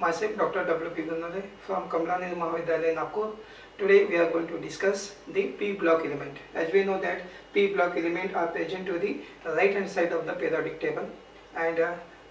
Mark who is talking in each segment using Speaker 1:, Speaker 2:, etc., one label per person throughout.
Speaker 1: Myself Dr. W.P. Gunale from Kamlanil Mahavidyalaya, Nagpur. Today we are going to discuss the p block element. As we know that p block element are present to the right hand side of the periodic table and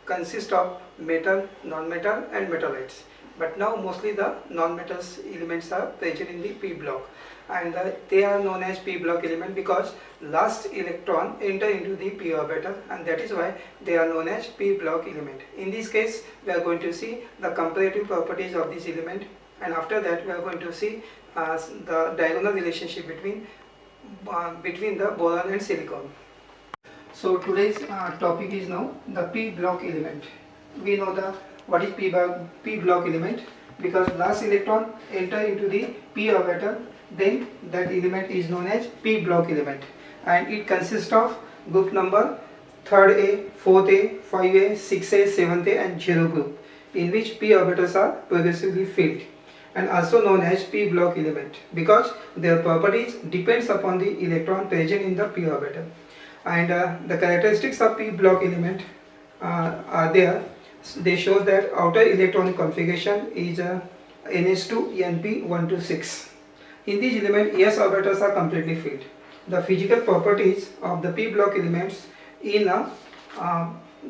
Speaker 1: consist of metal, non-metal and metallites. But now mostly the non-metals elements are present in the p block, and they are known as p block element because last electron enter into the p orbital, and that is why they are known as p block element. In this case we are going to see the comparative properties of this element, and after that we are going to see the diagonal relationship between the boron and silicon. So today's topic is now the p block element. We know what is p block element because last electron enter into the p orbital, then that element is known as p block element, and it consists of group number 3rd A, 4th A, 5A, 6A, 7th A and 0 group, in which p orbitals are progressively filled, and also known as p block element because their properties depends upon the electron present in the p orbital. And the characteristics of p block element are there. They show that outer electronic configuration is NH2 EnP126. In this element, s orbitals are completely filled. The physical properties of the p block elements in a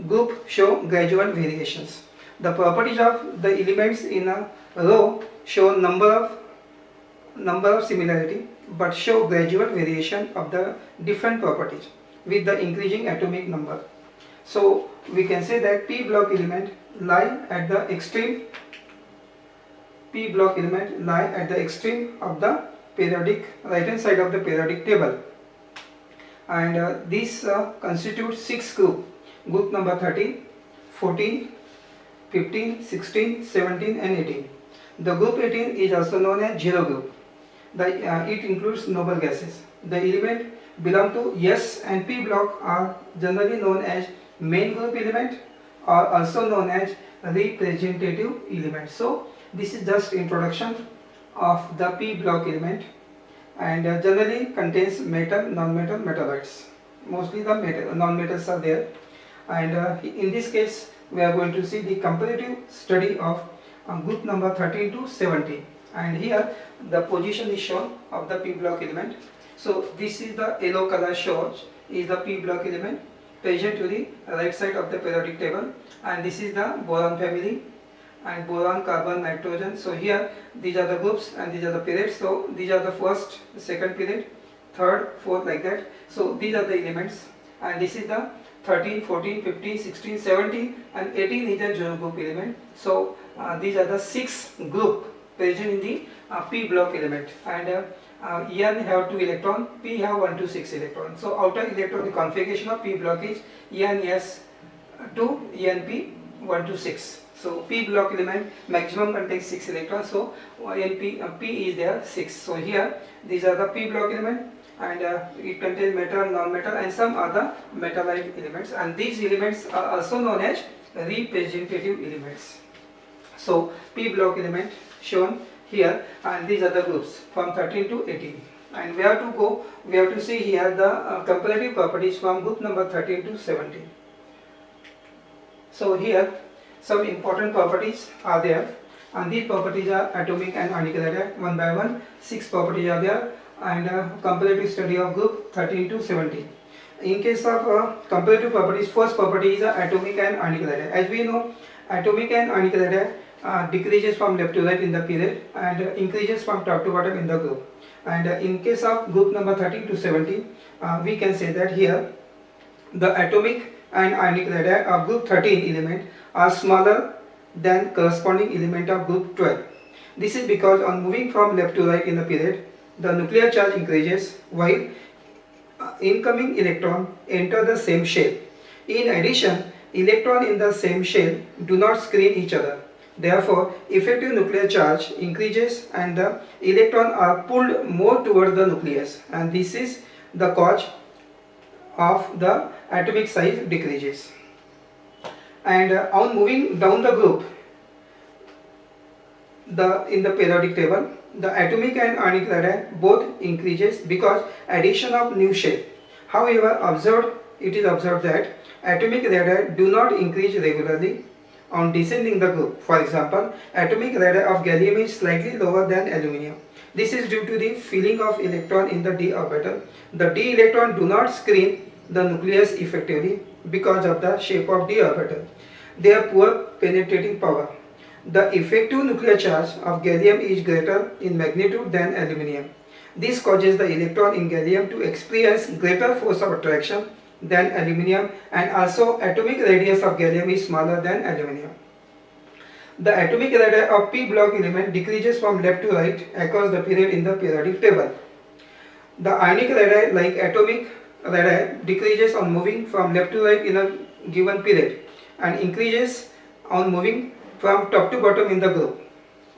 Speaker 1: group show gradual variations. The properties of the elements in a row show number of similarity but show gradual variation of the different properties with the increasing atomic number. So we can say that p block element lie at the extreme of the periodic right hand side of the periodic table, and this constitutes 6 group number 13, 14, 15, 16, 17 and 18. The group 18 is also known as 0 group. It includes noble gases. The element belong to S and p block are generally known as main group element or also known as representative element. So this is just introduction of the p block element, and generally contains metal, non-metal, metallites. Mostly the non-metals are there, and in this case we are going to see the comparative study of group number 13 to 17, and here the position is shown of the p block element. So this is the yellow color shows is the p block element present to the right side of the periodic table, and this is the boron family, and boron, carbon, nitrogen. So here these are the groups and these are the periods. So these are the first, second period, third, fourth, like that. So these are the elements, and this is the 13, 14, 15, 16, 17 and 18 is a 0 group element. So these are the 6 group present in the p block element, and En have 2 electron, p have 1 to 6 electron. So outer electronic configuration of p block is EnS 2, EnP 1 to 6. So p block element maximum contains 6 electrons. So p is there 6. So here these are the p block element, and it contains metal, non-metal and some other metallite elements, and these elements are also known as representative elements. So p block element shown here, and these are the groups from 13 to 18, and we have to see here the comparative properties from group number 13 to 17. So here some important properties are there, and these properties are atomic and ionic radii. One by one 6 properties are there, and comparative study of group 13 to 17. In case of comparative properties, first property is atomic and ionic radii. As we know, atomic and ionic radii decreases from left to right in the period and increases from top to bottom in the group. And in case of group number 13 to 17, we can say that here the atomic and ionic radii of group 13 element are smaller than corresponding element of group 12. This is because on moving from left to right in the period, the nuclear charge increases while incoming electron enter the same shell. In addition, electron in the same shell do not screen each other. Therefore, effective nuclear charge increases and the electrons are pulled more towards the nucleus, and this is the cause of the atomic size decreases. And on moving down the group, in the periodic table, the atomic and ionic radii both increases because addition of new shell. However, it is observed that atomic radii do not increase regularly on descending the group. For example, atomic radii of gallium is slightly lower than aluminium. This is due to the filling of electron in the d orbital. The d electron do not screen the nucleus effectively because of the shape of d orbital. They have poor penetrating power. The effective nuclear charge of gallium is greater in magnitude than aluminium. This causes the electron in gallium to experience greater force of attraction than aluminium, and also atomic radius of gallium is smaller than aluminium. The atomic radii of p block element decreases from left to right across the period in the periodic table. The ionic radii, like atomic radii, decreases on moving from left to right in a given period and increases on moving from top to bottom in the group.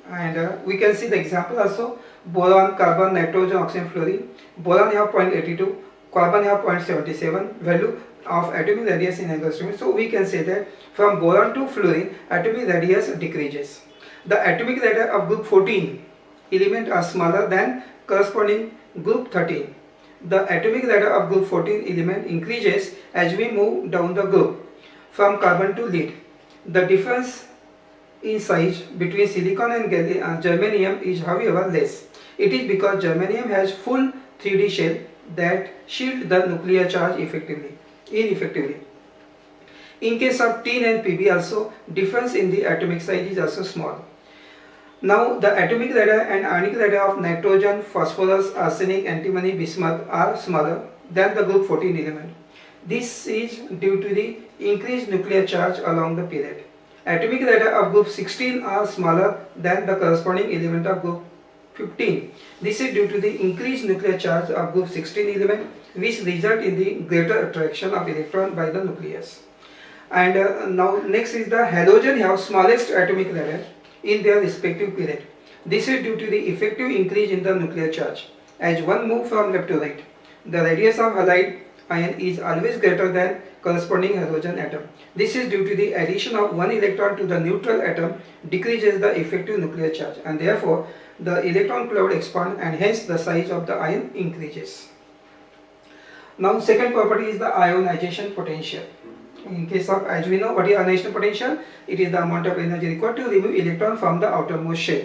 Speaker 1: And we can see the example also: boron, carbon, nitrogen, oxygen, fluorine. Boron have 0.82, carbon have 0.77 value of atomic radius in angstrom. So we can say that from boron to fluorine, atomic radius decreases. The atomic radii of group 14 element are smaller than corresponding group 13. The atomic radii of group 14 element increases as we move down the group from carbon to lead. The difference in size between silicon and germanium is however less. It is because germanium has full 3D shell that shield the nuclear charge ineffectively. In case of tin and Pb also, difference in the atomic size is also small. Now the atomic radii and ionic radii of nitrogen, phosphorus, arsenic, antimony, bismuth are smaller than the group 14 element. This is due to the increased nuclear charge along the period. Atomic radii of group 16 are smaller than the corresponding element of group 15. This is due to the increased nuclear charge of group 16 element, which result in the greater attraction of electron by the nucleus. And now next is the halogen have smallest atomic radii in their respective period. This is due to the effective increase in the nuclear charge. As one moves from left to right, the radius of halide ion is always greater than corresponding halogen atom. This is due to the addition of one electron to the neutral atom decreases the effective nuclear charge, and therefore the electron cloud expands and hence the size of the ion increases. Now second property is the ionization potential. In case of, as we know, what is ionization potential? It is the amount of energy required to remove electron from the outermost shell.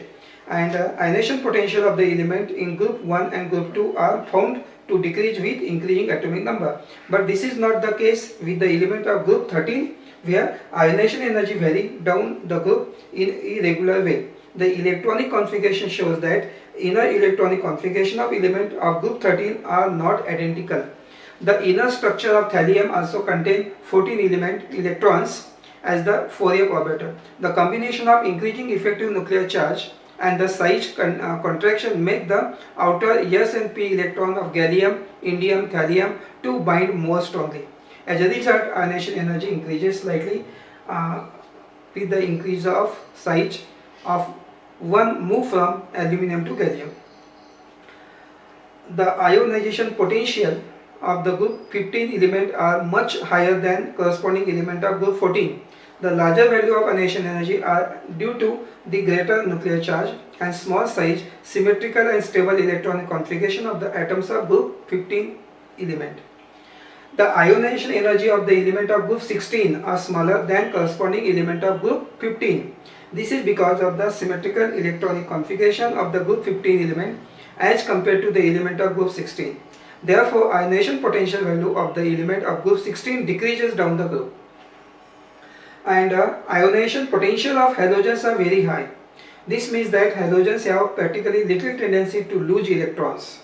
Speaker 1: And ionization potential of the element in group 1 and group 2 are found to decrease with increasing atomic number. But this is not the case with the element of group 13, where ionization energy vary down the group in irregular way. The electronic configuration shows that inner electronic configuration of element of group 13 are not identical. The inner structure of thallium also contains 14 electrons as the 4f orbital. The combination of increasing effective nuclear charge and the size contraction make the outer S and P electron of gallium, indium, thallium to bind more strongly. As a result, ionization energy increases slightly with the increase of size of one move from aluminium to gallium. The ionization potential of the group 15 element are much higher than corresponding element of group 14. The larger value of ionization energy are due to the greater nuclear charge and small size, symmetrical and stable electronic configuration of the atoms of group 15 element. The ionization energy of the element of group 16 are smaller than corresponding element of group 15. This is because of the symmetrical electronic configuration of the group 15 element as compared to the element of group 16. Therefore, ionization potential value of the element of group 16 decreases down the group. And ionization potential of halogens are very high. This means that halogens have practically little tendency to lose electrons.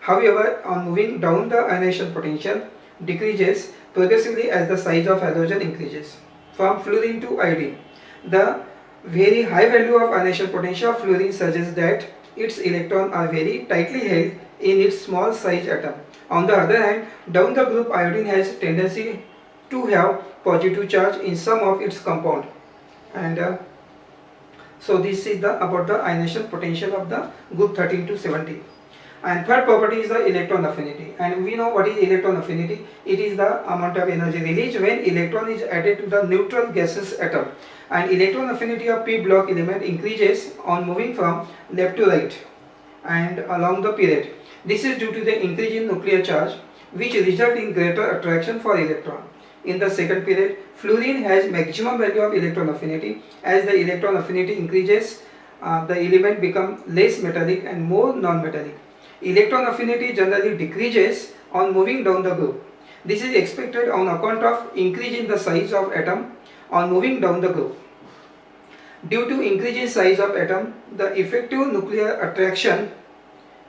Speaker 1: However, on moving down, the ionization potential decreases progressively as the size of halogen increases. From fluorine to iodine, the very high value of ionization potential of fluorine suggests that its electrons are very tightly held in its small size atom. On the other hand, down the group, iodine has tendency to have positive charge in some of its compound. And so this is about the ionization potential of the group 13 to 17. And third property is the electron affinity. And we know what is electron affinity. It is the amount of energy released when electron is added to the neutral gaseous atom. And electron affinity of p block element increases on moving from left to right and along the period. This is due to the increase in nuclear charge, which result in greater attraction for electron. in the second period. Fluorine has maximum value of electron affinity. As the electron affinity increases, the element becomes less metallic and more non-metallic. Electron affinity generally decreases on moving down the group. This is expected on account of increase in the size of atom on moving down the group. Due to increase in size of atom, the effective nuclear attraction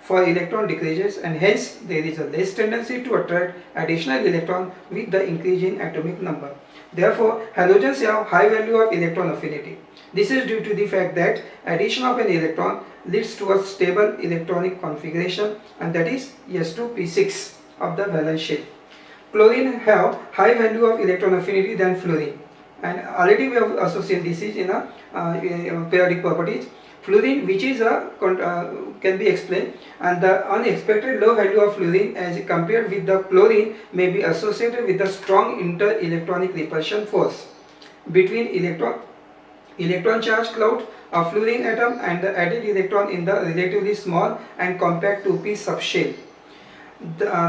Speaker 1: for electron decreases, and hence there is a less tendency to attract additional electron with the increase in atomic number. Therefore, halogens have high value of electron affinity. This is due to the fact that addition of an electron leads to a stable electronic configuration, and that is S2p6 of the valence shell. Chlorine have high value of electron affinity than fluorine, and already we have associated this is in a periodic properties. Fluorine, which is can be explained, and the unexpected low value of fluorine as compared with the chlorine may be associated with the strong inter-electronic repulsion force between electron charge cloud of fluorine atom and the added electron in the relatively small and compact 2p subshell.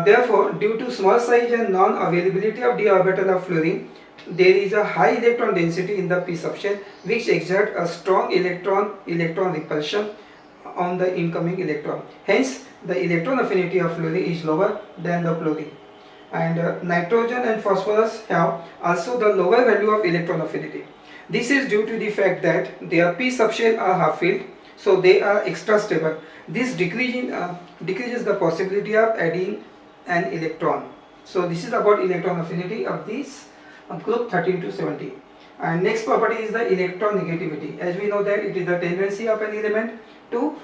Speaker 1: Therefore, due to small size and non-availability of d orbital of fluorine, there is a high electron density in the p subshell, which exerts a strong electron repulsion on the incoming electron. Hence, the electron affinity of fluorine is lower than the chlorine. And nitrogen and phosphorus have also the lower value of electron affinity. This is due to the fact that their p subshell are half filled, so they are extra stable. This decreases the possibility of adding an electron. So this is about electron affinity of this group 13 to 17. And next property is the electronegativity. As we know that it is the tendency of an element to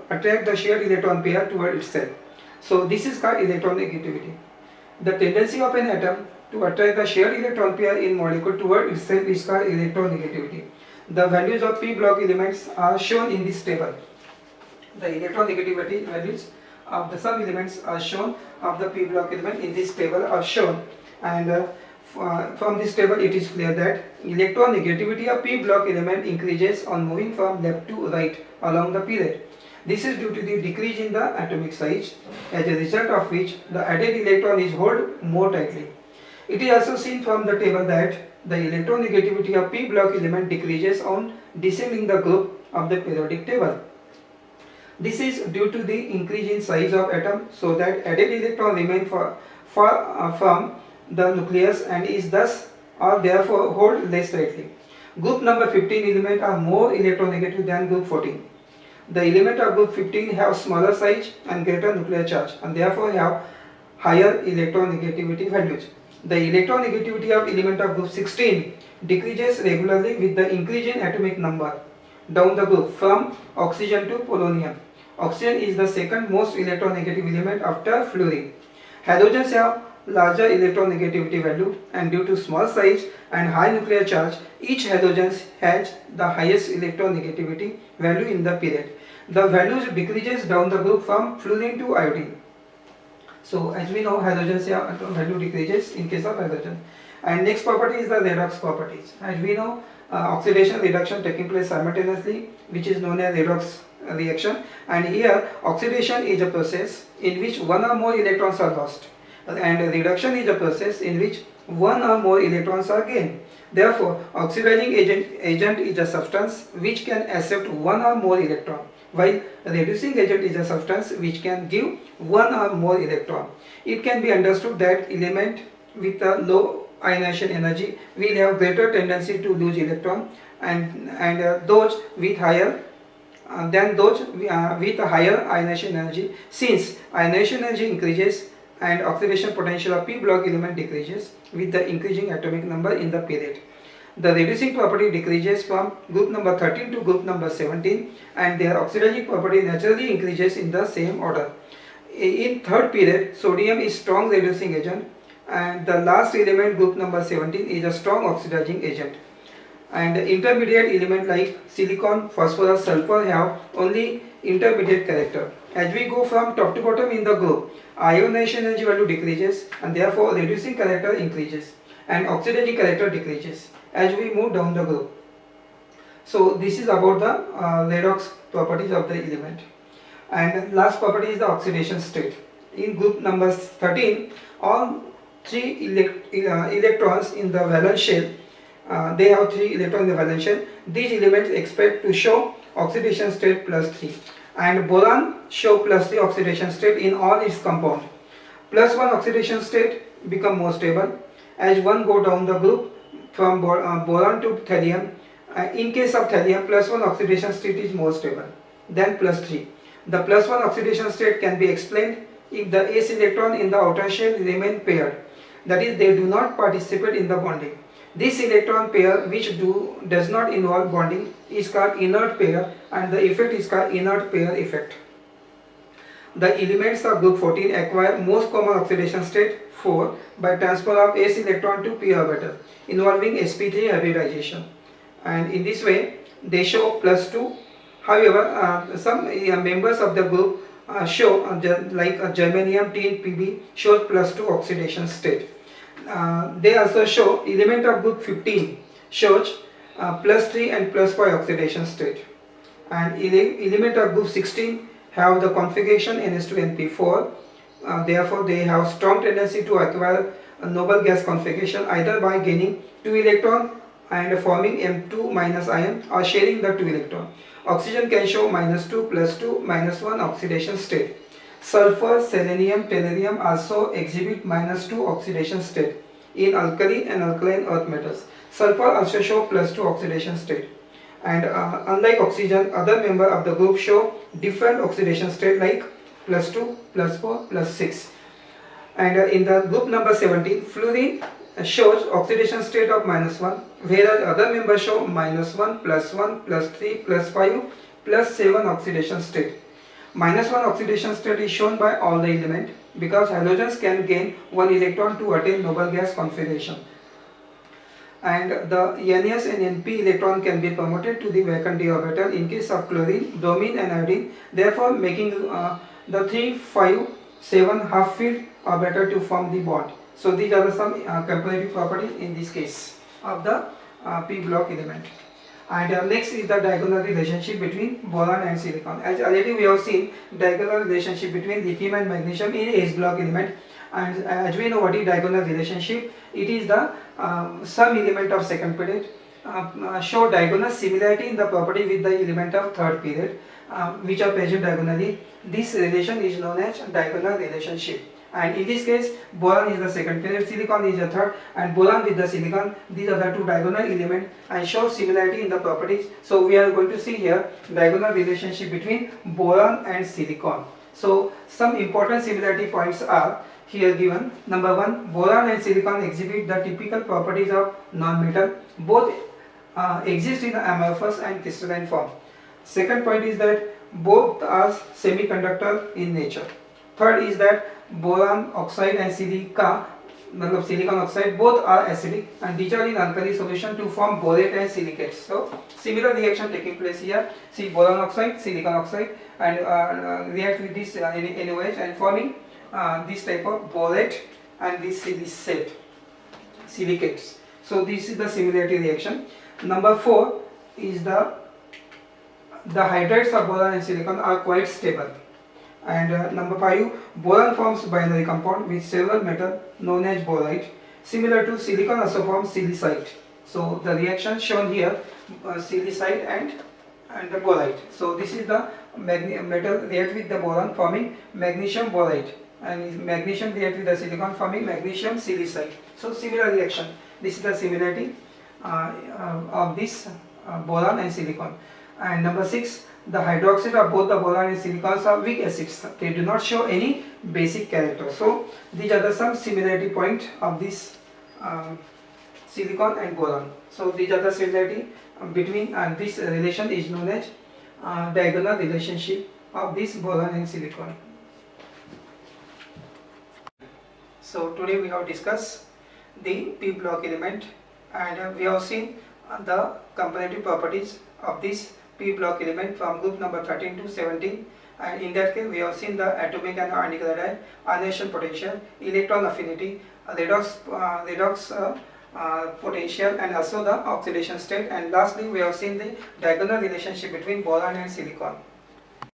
Speaker 1: attract the shared electron pair toward itself. So this is called electronegativity. The tendency of an atom to attract the shared electron pair in molecule toward itself is called electronegativity. The values of p block elements are shown in this table. The electronegativity values of the sub elements are shown of the p block element in this table are shown, and from this table it is clear that electronegativity of p block element increases on moving from left to right along the period. This is due to the decrease in the atomic size, as a result of which the added electron is held more tightly. It is also seen from the table that the electronegativity of p block element decreases on descending the group of the periodic table. This is due to the increase in size of atom, so that added electron remain far from the nucleus and is thus or therefore hold less tightly. Group number 15 element are more electronegative than group 14. The element of group 15 have smaller size and greater nuclear charge, and therefore have higher electronegativity values. The electronegativity of element of group 16 decreases regularly with the increase in atomic number down the group from oxygen to polonium. Oxygen is the second most electronegative element after fluorine. Halogens have larger electronegativity value, and due to small size and high nuclear charge, each halogen has the highest electronegativity value in the period. The values decreases down the group from fluorine to iodine. So as we know, halogens have value decreases in case of halogen. And next property is the redox properties. As we know, oxidation reduction taking place simultaneously, which is known as redox reaction. And here oxidation is a process in which one or more electrons are lost, and reduction is a process in which one or more electrons are gained. Therefore, oxidizing agent is a substance which can accept one or more electron, while reducing agent is a substance which can give one or more electron. It can be understood that element with a low ionization energy will have greater tendency to lose electron, and those with higher than those with a higher ionization energy, since ionization energy increases and oxidation potential of p block element decreases with the increasing atomic number in the period. The reducing property decreases from group number 13 to group number 17, and their oxidizing property naturally increases in the same order. In third period, sodium is strong reducing agent, and the last element, group number 17, is a strong oxidizing agent. And intermediate element like silicon, phosphorus, sulfur have only intermediate character. As we go from top to bottom in the group, ionization energy value decreases, and therefore reducing character increases and oxidizing character decreases as we move down the group. So this is about the redox properties of the element. And last property is the oxidation state. In group number 13, all electrons in the valence shell. They have 3 electrons in the valence shell. These elements expect to show oxidation state +3, and boron show +3 oxidation state in all its compound. +1 oxidation state become more stable as one go down the group from boron to thallium. In case of thallium, +1 oxidation state is more stable than +3. The +1 oxidation state can be explained if the s electron in the outer shell remain paired, that is, they do not participate in the bonding. This electron pair which does not involve bonding is called inert pair, and the effect is called inert pair effect. The elements of group 14 acquire most common oxidation state 4 by transfer of s electron to p orbital involving sp3 hybridization, and in this way they show +2. However, some members of the group show like germanium tin Pb shows +2 oxidation state. They also show element of group 15 shows +3 and +5 oxidation state, and element of group 16 have the configuration NH2NP4. Therefore, they have strong tendency to acquire a noble gas configuration either by gaining 2 electron and forming M2- ion or sharing the 2 electron. Oxygen can show -2, +2, -1 oxidation state. Sulfur, selenium, tellurium also exhibit -2 oxidation state in alkali and alkaline earth metals. Sulfur also show +2 oxidation state, and unlike oxygen, other members of the group show different oxidation state like +2, +4, +6. And in the group number 17, fluorine shows oxidation state of -1, whereas other members show -1, +1, +3, +5, +7 oxidation state. -1 oxidation state is shown by all the elements because halogens can gain 1 electron to attain noble gas configuration, and the NS and NP electron can be promoted to the vacant d orbital in case of chlorine, bromine and iodine, therefore making the 3, 5, 7 half-filled orbital to form the bond. So these are some comparative properties in this case of the p block element. And next is the diagonal relationship between boron and silicon. As already we have seen diagonal relationship between lithium and magnesium in S block element, and as we know what is diagonal relationship, it is the some element of second period show diagonal similarity in the property with the element of third period which are present diagonally. This relation is known as diagonal relationship, and in this case boron is the second period, silicon is the third, and boron with the silicon, these are the two diagonal elements and show similarity in the properties. So we are going to see here diagonal relationship between boron and silicon. So some important similarity points are here given. Number 1, boron and silicon exhibit the typical properties of non-metal. Both exist in amorphous and crystalline form. Second point is that both are semiconductor in nature. Third is that boron oxide and silicon oxide both are acidic and dissolve in alkali solution to form borate and silicates. So similar reaction taking place here. See boron oxide, silicon oxide, and react with this anyways and forming this type of borate and this silicate, silicates. So this is the similarity reaction. Number 4 is the hydrides of boron and silicon are quite stable. And number 5, boron forms binary compound with several metals known as borite. Similar to silicon also forms silicite. So the reaction shown here, silicite and the borite. So this is the metal react with the boron forming magnesium borite, and magnesium react with the silicon forming magnesium silicite. So similar reaction. This is the similarity of this boron and silicon. And number 6, the hydroxide of both the boron and silicon are weak acids. They do not show any basic character. So these are the some similarity point of this silicon and boron. So these are the similarity between, and this relation is known as diagonal relationship of this boron and silicon. So today we have discussed the p block element, and we have seen the comparative properties of this p block element from group number 13 to 17, and in that case we have seen the atomic and ionic radii, ionization potential, electron affinity, redox potential, and also the oxidation state, and lastly we have seen the diagonal relationship between boron and silicon.